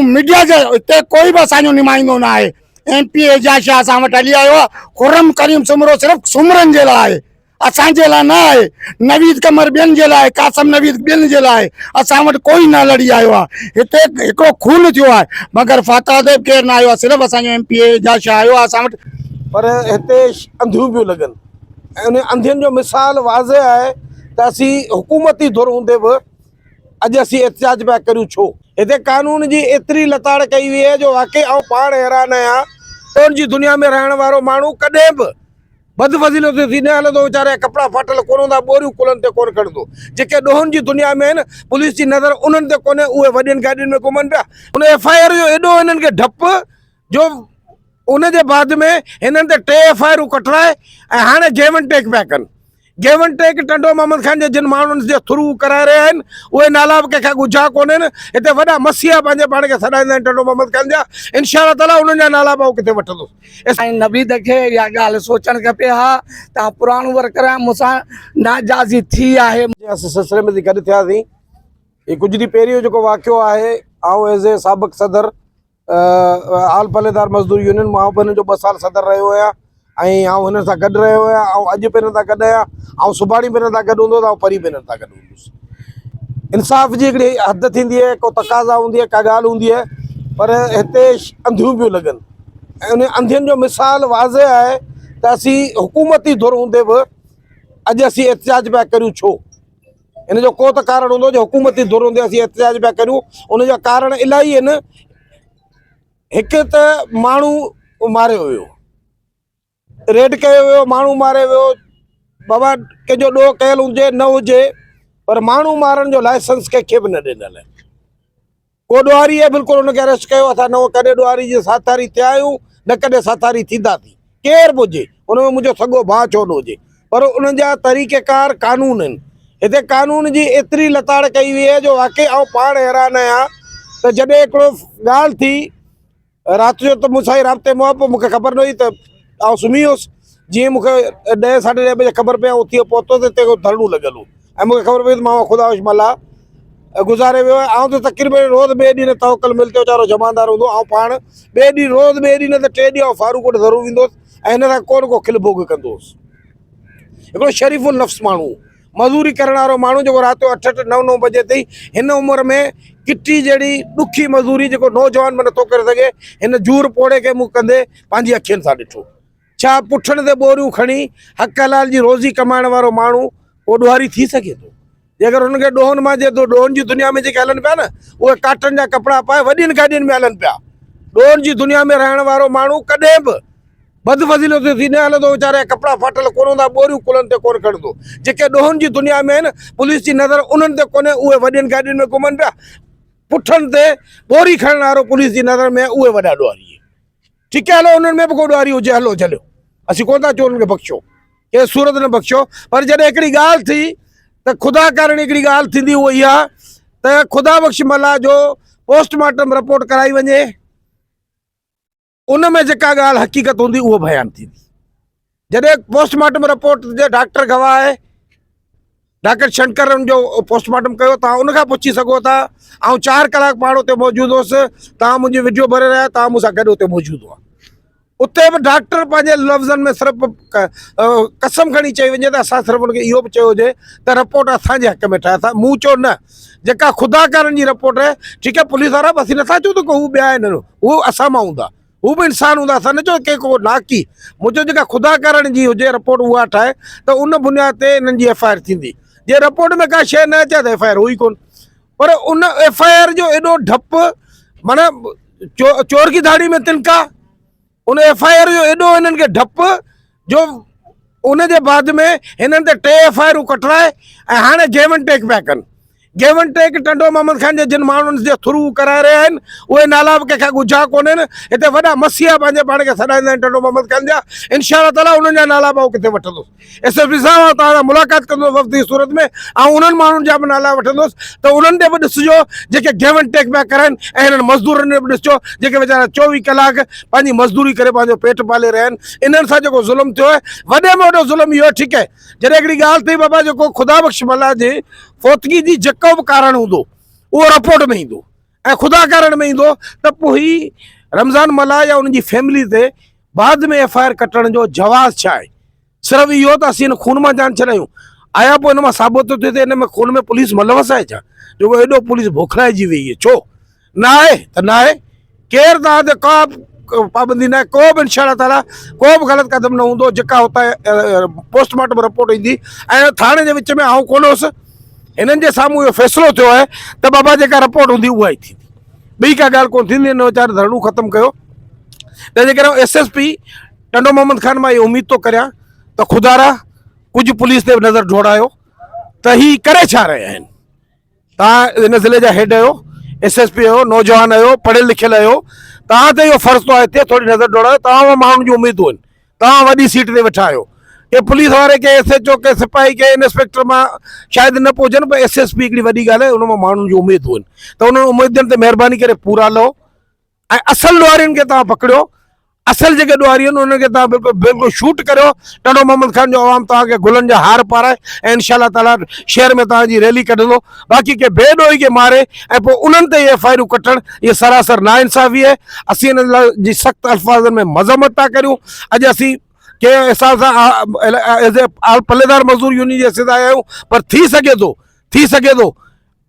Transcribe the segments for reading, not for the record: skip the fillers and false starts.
Media जे हिते कोई भी असांजो नुमाइंदो ना आहे। MP एजाशा असां वटि हली आयो आहे। खुर्रम करीम सुमरो सिर्फ़ु सुमरनि जे लाइ आहे, असांजे लाइ न आहे। नवीद कमर ॿियनि जे लाइ, कासम नवीद ॿियनि जे लाइ। असां वटि कोई न लड़ी आयो आहे। हिते हिकिड़ो खून थियो आहे, मगर फातादेव केरु न आयो आहे, सिर्फ़ु असांजो MP एजाशा आयो आहे असां वटि। पर हिते अंधियूं पियूं लॻनि ऐं उन अंधियुनि जो मिसाल वाज़े आहे त असीं हुकूमती धुर हूंदे बि अॼु असीं एहतिजाज पिया करियूं। छो हिते कानून जी एतिरी लताड़ कई वई आहे जो वाकई आउं पाण हैरान आहियां। कोन जी दुनिया में रहण वारो माण्हू कॾहिं बि बदफज़ीलो थी न हलंदो, वीचारे कपिड़ा फाटल कोन हूंदा, ॿोरियूं कुलनि ते कोन खणंदो। जेके ॾोहनि जी दुनिया में आहिनि, पुलिस जी नज़र उन्हनि ते कोन्हे, उहे वॾियुनि गाॾियुनि में घुमनि पिया। उन FIR जो एॾो हिननि खे डपु जो उन जे बाद में हिननि ते 3 FIR कटराए ऐं हाणे गेव एंड टेक पिया कनि। Give and take Tando Mohammad Khan जे जिन माण्हुनि जे थ्रू कराए रहिया आहिनि, उहे नाला बि कंहिंखां ॻुझा कोन्हनि। हिते वॾा मसीहा पंहिंजे पाण खे सॾाईंदा आहिनि टंडो मोहम्मद खान जा। इंशाअल्लाह ताला उन्हनि जा नाला बि किथे वठंदुसि। नवीद खे इहा ॻाल्हि सोचणु खपे। हा, तव्हां पुराणो वर्कर मूंसां नाजाइज़ी थी आहे। असां सिलसिले में गॾु थियासीं। ये कुछ ॾींहं पहिरियों जेको वाक़ियो आहे, आउं एज़ ए साबिक़ सदर आल पलेदार मज़दूर यूनियन, मां बि हिन जो 2 साल सदर रहियो आहियां ऐं आउं हिन सां गॾु रहियो आहियां। ऐं अॼु बि हिन सां गॾु आहियां, ऐं सुभाणे बि हिन सां गॾु हूंदो, ऐं परी बि हिन सां गॾु हूंदुसि। इंसाफ़ जी हिकिड़ी हद थींदी आहे, को तक़ाज़ा हूंदी आहे, का ॻाल्हि हूंदी आहे, पर हिते अंधियूं पियूं लॻनि ऐं उन अंधियुनि जो मिसाल वाज़े आहे त असीं हुकूमती धुर हूंदे बि अॼु असीं एहतिजाज पिया करियूं। छो इन जो को त कारण हूंदो जो हुकूमती धुर हूंदे असीं एहतिजाज पिया करियूं। उन जा कारण इलाही आहिनि। हिकु त माण्हू मारियो वियो, रेड कयो वियो, माण्हू मारे वियो। बाबा कंहिंजो ॾोह कयलु हुजे न हुजे, पर माण्हू मारण जो लाइसेंस कंहिंखे बि न ॾिनल आहे। को ॾुआरी आहे, बिल्कुलु हुनखे अरेस्ट कयो। असां न कॾहिं ॾुआरी जी साथारी थिया आहियूं, न कॾहिं साथारी थींदासीं। केरु बि हुजे, हुन में मुंहिंजो सॻो भाउ छो न हुजे, पर उन्हनि जा तरीक़ेकार कानून आहिनि। हिते कानून जी एतिरी लताड़ कई वई आहे जो वाकई आउं पाण हैरान आहियां त जॾहिं हिकिड़ो ॻाल्हि थी राति जो, त मूंसां ई राब्ते में पोइ मूंखे ख़बर न हुई त आउं सुम्ही वियुसि। जीअं मूंखे 10 साढे 10 बजे ख़बर पई, उथी पहुतो त हिते धरणो लॻल हो ऐं मूंखे ख़बर पई त मां ख़ुदा मल्ला गुज़ारे वियो आहे। आउं त तक़रीबन रोज़ ॿिए ॾींहुं तवक्कल मिल ते वीचारो जमानदार हूंदो, ऐं पाण ॿिए ॾींहुं रोज़ ॿिए ॾींहुं न त 3 ॾींहं फारूक वटि ज़रूरु ईंदुसि ऐं हिन सां को खिल भोग कंदोसि। हिकिड़ो शरीफ़ुल नफ़्स माण्हू, मज़दूरी करण वारो माण्हू, जेको राति जो 8-8 9-9 बजे ताईं हिन उमिरि में किटी जहिड़ी ॾुखी मज़दूरी जेको नौजवान में नथो करे सघे, हिन जूर पोड़े खे मूं कंदे पंहिंजी अखियुनि सां ॾिठो। छा पुठनि ते ॿोरियूं खणी हक़ हलाल जी रोज़ी कमाइण वारो माण्हू उहो ॾुआरी थी सघे थो? जेकर हुनखे ॾोहनि मां जे ॾोहनि जी दुनिया में जेके हलनि पिया न, उहे काटन जा कपिड़ा पाए वॾियुनि गाॾियुनि में हलनि पिया। ॾोहनि जी दुनिया में रहण वारो माण्हू कॾहिं बि बदफज़ीलो थी न हलंदो, वीचारे कपिड़ा फाटल कोन हूंदा, ॿोरियूं कुलनि ते कोन खणंदो। जेके ॾोहनि जी दुनिया में आहिनि, पुलिस जी नज़र उन्हनि ते कोन्हे, उहे वॾियुनि गाॾियुनि में घुमनि पिया। पुठनि ते ॿोरी खणण वारो पुलिस जी नज़र में, उहे वॾा ॾुआरी। ठीकु आहे, हलो उन्हनि में बि को ॾुआरी हुजे, हलो झलियो, असीं कोन था चऊं उन्हनि खे बख़्शो, कंहिं सूरत न बख़्शो। पर जॾहिं हिकिड़ी ॻाल्हि थी त ख़ुदा कारण हिकिड़ी ॻाल्हि थींदी, उहा इहा त ख़ुदा बख़्श मल्ला जो पोस्टमार्टम रिपोर्ट कराई वञे, उन में जेका ॻाल्हि हक़ीक़त हूंदी उहो बयानु थींदी। जॾहिं पोस्टमार्टम रिपोर्ट जे डॉक्टर गवाह आहे, डॉक्टर शंकर जो पोस्टमार्टम कयो, तव्हां उनखां पुछी सघो था। ऐं 4 कलाक पाण उते मौजूदु हुउसि, तव्हां मुंहिंजी वीडियो भरे रहिया, तव्हां मूंसां गॾु उते मौजूदु हुआ। उते बि डॉक्टर पंहिंजे लफ़्ज़नि में सिर्फ़ु कसम खणी चई वञे त असां सिर्फ़ु हुनखे इहो बि चयो हुजे त रिपोर्ट असांजे हक़ में ठाहे। असां मूं चयो न, जेका ख़ुदा कारण जी रिपोर्ट आहे, ठीकु आहे, पुलिस वारा बि असीं नथा चऊं त हू ॿिया आहिनि, हू असां मां हूंदा, हू बि इंसान हूंदा, असां न चओ के को नाकी। मुंहिंजो जेका ख़ुदा कारण जी हुजे रिपोर्ट उहा ठाहे, त उन बुनियाद ते हिननि जी FIR थींदी। जे रिपोर्ट में का शइ न अचे त FIR हुई कोन। पर उन FIR जो एॾो डपु, माना चोर की दाढ़ी में तिनका, उन FIR जो एॾो हिननि खे डपु जो उन जे बाद में हिननि ते 3 FIR कटराए ऐं हाणे गेव एंड टेक पिया कनि। Give and take Tando Mohammad Khan जे जिन माण्हुनि जे थ्रू कराए रहिया आहिनि, उहे नाला बि कंहिंखां ॻुझा कोन्हनि। हिते वॾा मसीहा पंहिंजे पाण खे सॾाईंदा आहिनि टंडो मोहम्मद खान जा। इंशाअल्लाह ताला उन्हनि जा नाला बि किथे वठंदुसि। SSP साहब तव्हां सां मुलाक़ात कंदुसि वफ़दी सूरत में, ऐं उन्हनि माण्हुनि जा बि नाला वठंदुसि, त उन्हनि ते बि ॾिसिजो जेके गेव एंड टेक पिया करनि, ऐं हिननि मज़दूरनि ते बि ॾिसिजो जेके वीचारा 24 कलाक पंहिंजी मज़दूरी करे पंहिंजो पेट पाले रहिया आहिनि। इन्हनि सां जेको ज़ुल्म थियो आहे, वॾे में वॾो ज़ुल्म इहो, ठीकु आहे, जॾहिं हिकिड़ी ॻाल्हि थी बाबा, जेको ख़ुदा बख़्श मल्ला जी फोतगी जी जेको बि कारण हूंदो उहो रिपोर्ट में ईंदो। ऐं ख़ुदा करण में ईंदो त पोइ ही रमज़ान मला या उनजी फैमिली ते बाद में FIR कटण जो जवाज़ छा आहे? सिर्फ़ु इहो त असीं हिन खून मां जान छॾायूं, आया पोइ हिन मां साबित थो थिए त हिन में खून में पुलिस मुलवस आहे छा? जो एॾो पुलिस बोखलाइजी वई आहे छो? न आहे त न आहे। केरु तव्हां ते का पाबंदी न आहे, को बि इंशाअल्लाह ताला को बि ग़लति क़दम न हूंदो। जेका हुतां पोस्टमार्टम रिपोर्ट ईंदी ऐं थाणे जे विच में आउं कोन हुउसि, हिननि जे साम्हूं इहो फ़ैसिलो थियो आहे त बाबा जेका रिपोर्ट हूंदी उहा ई थींदी, ॿी का ॻाल्हि कोन थींदी। हिन वीचारे धरणो ख़तमु कयो। तंहिंजे करे SSP टंडो मोहम्मद खान मां इहो उमेद थो करियां त ख़ुदारा कुझु पुलिस ते नज़र जोड़ायो त ही करे छा रहिया आहिनि। तव्हां हिन ज़िले जा हेड आहियो, SSP आहियो, नौजवान आहियो, पढ़ियल लिखियल आहियो, तव्हां ते इहो फ़र्ज़ु थो आहे हिते थोरी नज़र जोड़ायो। तव्हां माण्हुनि जूं उमेदूं आहिनि, तव्हां वॾी सीट ते वेठा आहियो। के पुलिस वारे के SHO के सिपाही के इंस्पेक्टर मां शायदि न पहुचनि, पर SSP हिकिड़ी वॾी ॻाल्हि आहे, उन मां माण्हुनि जूं उमेदूं आहिनि। त उन्हनि उमेदुनि ते महिरबानी करे पूरा लहो ऐं असल ॾुआरियुनि खे तव्हां पकड़ियो। असल जेके ॾुआरी आहिनि उन्हनि खे तव्हां बिल्कुलु शूट करियो। टंडो मोहम्मद खान जो आवाम तव्हांखे गुलनि जा हार पाराए ऐं इंशाअल्लाह ताला शहर में तव्हांजी रैली कढंदो। बाक़ी के बेॾोही खे मारे ऐं पोइ उन्हनि ते इहे FIR कटणु इहे सरासर नाइंसाफ़ी आहे। असीं हिन जी सख़्तु अल्फाज़नि में मज़म्मत था करियूं। अॼु असीं के हिसाब सां एज़ ए पलेदार मज़दूर यूनियन जे हिसेदार आहियूं, पर थी सघे थो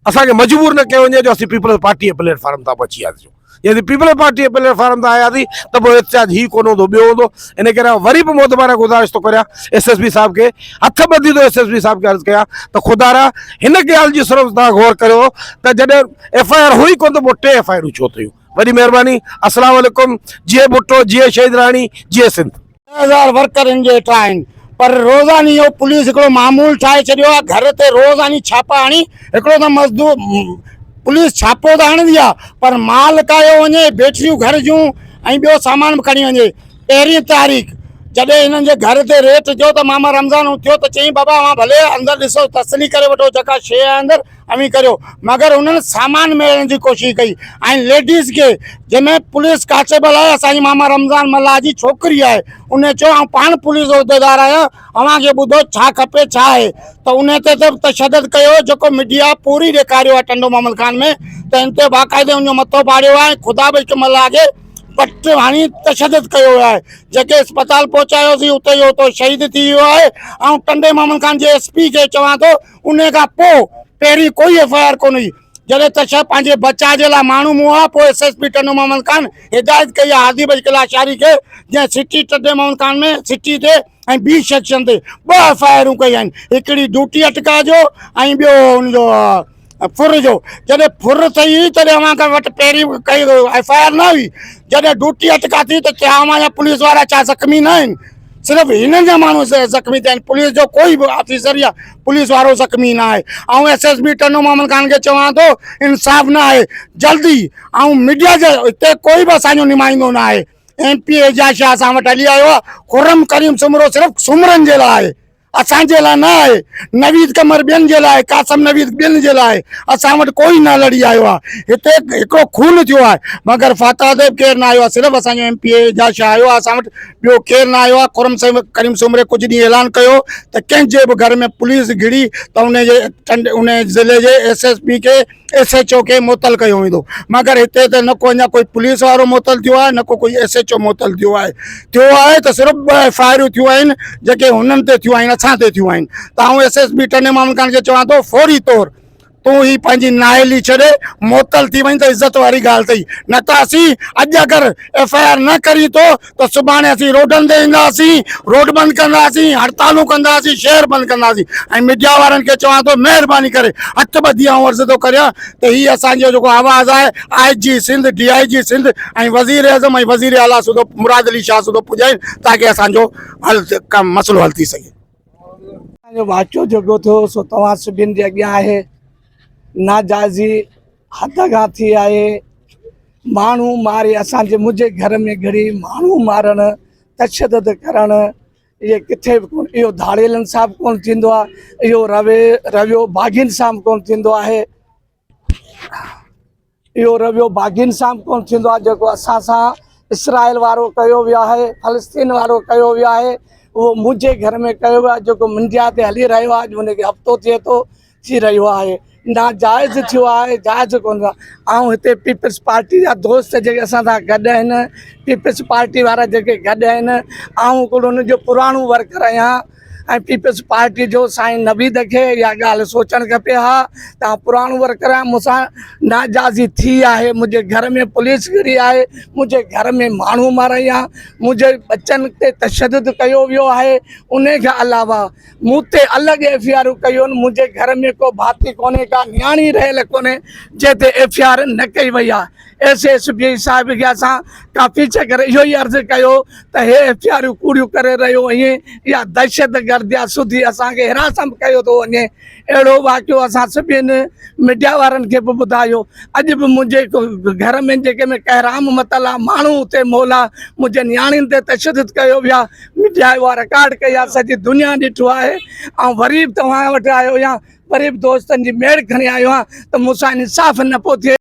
असांखे मजबूर न कयो वञे जो असीं पीपल्स पार्टी जे प्लेटफॉर्म तां पहुची वियासीं। यदि पीपल्स पार्टी जे प्लेटफॉर्म तां आयासीं त पोइ एहतिजाज ही कोन हूंदो, ॿियो हूंदो। इन करे वरी बि मोतबारा गुज़ारिश थो करियां SSP साहिब खे, हथ ॿधी थो SSP साहिब खे अर्ज़ु कयां त ख़ुदारा हिन ॻाल्हि जी सिर्फ़ु तव्हां गौर करियो त जॾहिं FIR हुई कोन त पोइ 3 FIR छो थियूं। वॾी महिरबानी। अस्सलाम वालेकुम। जिए भुट्टो, जिए शहीद राणी, जिए सिंध। 1000 वर्कर इन जे हेठां आहिनि, पर रोज़ानी इहो पुलिस हिकिड़ो मामूल ठाहे छॾियो आहे। घर ते रोज़ानी छापा हणी, हिकिड़ो त मज़दूर पुलिस छापो त हणंदी आहे, पर माल कायो वञे, बैटरियूं घर जूं ऐं ॿियो सामान बि खणी वञे। 13 तारीख़ जॾहिं हिननि जे घर ते रेट थियो त मामा रमज़ान थियो त चई बाबा मां भले अंदरि ॾिसो तसली करे वठो, जेका शइ आहे अंदरि अमी करियो, मगर हुननि सामान मेड़ण जी कोशिशि कई। ऐं लेडीज़ खे जंहिंमें पुलिस कांस्टेबल आहे, असांजी मामा रमज़ान मल्ला जी छोकिरी आहे, उन चयो आउं पाण पुलिस उहिदेदार आहियां, अव्हांखे ॿुधो छा खपे छा आहे। त उन ते तशदद कयो, जेको मीडिया पूरी ॾेखारियो आहे टंडो मोहम्मद खान में, त इन ते बाक़ाइदे उनजो मथो पाड़ियो आहे। ख़ुदा बि हिकु मल्ला खे पट हणी तशदद कयो आहे। जेके अस्पताल पहुचायोसीं उते जो उतो शहीद थी वियो आहे। ऐं टंडे मोहम्मद खान जे SP खे चवां थो, उन खां पोइ पहिरीं कोई FIR कोन हुई। जॾहिं तशदद पंहिंजे बचाव जे लाइ माण्हू मुआ, पोइ SSP टंडो मोहम्मद खान हिदायत कई आहे हादी बजकला शारी खे, जंहिं सिटी टंडे मोहम्मद खान में सिटी ते ऐं ॿी सेक्शन ते 2 FIR कई आहिनि, हिकिड़ी ड्यूटी अटका जो ऐं ॿियो हुनजो फुर जो। जॾहिं फुर थी हुई तॾहिं अव्हां वटि पहिरीं कई FIR न हुई। जॾहिं ड्यूटी अटका थी त क्या अव्हां जा पुलिस वारा छा ज़ख़्मी न आहिनि? सिर्फ़ु हिननि जा माण्हू ज़ख़्मी थिया आहिनि, पुलिस जो कोई बि ऑफिसर या पुलिस वारो ज़ख़्मी न आहे। ऐं SSP टंडो मोहम्मद खान खे चवां थो इंसाफ़ न आहे जल्दी। ऐं मीडिया जे हिते कोई बि असांजो नुमाइंदो न आहे। MP एजाज शाह असां वटि हली आयो आहे, खुर्रम करीम सुमरो सिर्फ़ु सुमरनि जे लाइ आहे, असांजे लाइ न आहे। नवीद कमर ॿियनि जे लाइ, कासम नवीद ॿियनि जे लाइ, असां वटि कोई न लड़ी आयो आहे। हिते हिकिड़ो खून थियो आहे, मगर फाता देव केरु न आयो आहे, सिर्फ़ु असांजो MP एजाज शाह आयो आहे असां वटि, ॿियो केरु न आयो आहे। खुर्रम करीम सुमरे कुझु ॾींहं ऐलान कयो त कंहिंजे बि घर में पुलिस घिड़ी त उन ज़िले जे SSP खे SHO खे मुअतल कयो वेंदो, मगर हिते त न को अञा कोई पुलिस वारो मुअतल थियो आहे, न को कोई SHO मुअतल थियो आहे त सिर्फ़ु 2 FIR थियूं आहिनि जेके हुननि ते थियूं आहिनि, असां ते थियूं आहिनि। त आउं SSP टंडे मोहम्मद खान खे चवां थो फौरी तौर तूं ही पंहिंजी नाअहली छॾे मुअतल थी वञ त इज़त वारी ॻाल्हि अथई। न त असीं अॼु अगरि FIR न करी थो त सुभाणे असीं रोडनि ते ईंदासीं, रोड बंदि कंदासीं, हड़तालूं कंदासीं, शहर बंदि कंदासीं। ऐं मीडिया वारनि खे चवां थो महिरबानी करे हथ ॿधी आउं अर्ज़ु थो करियां त हीअ असांजो जेको आवाज़ु आहे IG सिंध, DIG सिंध ऐं वज़ीर आज़म ऐं वज़ीर आला सूदो मुराद अली शाह सूदो पुॼाइनि ताकी असांजो मसइलो हल थी सघे। असांजो वाक़ियो जेको थियो सो तव्हां सभिनि जे अॻियां आहे। नाजाइज़ी हद खां थी आहे, माण्हू मारे, असांजे मुंहिंजे घर में घणी माण्हू मारणु, तशदद करणु, इहे किथे बि कोन। इहो धाड़ेल इंसाफ़ कोन थींदो आहे, इहो रवियो बाग़ी इंसाफ़ कोन थींदो आहे, इहो रवियो बाग़ी इंसाफ़ कोन थींदो आहे जेको असां सां इसराइल वारो कयो वियो आहे, फ़लस्तीन वारो कयो वियो आहे, उहो मुंहिंजे घर में कयो वियो आहे जेको मुंडिया ते हली रहियो आहे। अॼु हुनखे हफ़्तो थिए थो थी रहियो आहे। नाजायज़ थियो आहे, जायज़ कोन आहे। ऐं हिते पीपल्स पार्टी जा दोस्त जेके असां सां गॾु आहिनि, पीपल्स पार्टी वारा जेके गॾु आहिनि, आऊं कोन हुनजो पुराणो वर्कर आहियां। ऐं पीपल्स पार्टी जो साईं नवीद खे इहा ॻाल्हि सोचणु खपे हा त पुराणो वर्कर आहियां, मूंसां नाजाइज़ी थी आहे, मुंहिंजे घर में पुलिस गिरी आहे, मुंहिंजे घर में माण्हू मारिया आहे, मुंहिंजे बचनि ते तशदुद कयो वियो आहे। उन खां अलावा मूं ते अलॻि एफ.आई.आर. कयूं आहिनि। मुंहिंजे घर में को भाती कोन्हे, का नियाणी रहियल कोन्हे जंहिं ते एफ.आई.आर. न कई वई आहे। एस.एस.पी. साहिब खे असां काफ़ी चकर इहो ई अर्ज़ु कयो त हे एफ.आई.आर. कूड़ियूं करे रहियो ईअं या दहशत गर्द या सुधी असांखे हिरासत कयो थो वञे। अहिड़ो वाक़ियो असां सभिनी मीडिया वारनि खे बि ॿुधायो। अॼु बि मुंहिंजे घर में जेके में कहराम मतल आहे, माण्हू उते मोल आहे, मुंहिंजे नियाणियुनि ते तशदुद कयो वियो आहे। मीडिया उहा रिकॉर्ड कई आहे, सॼी दुनिया ॾिठो आहे। ऐं वरी बि तव्हां वटि आयो या वरी बि दोस्तनि जी मेड़ खणी आयो आहे त मूंसां इंसाफ़ न पियो थिए।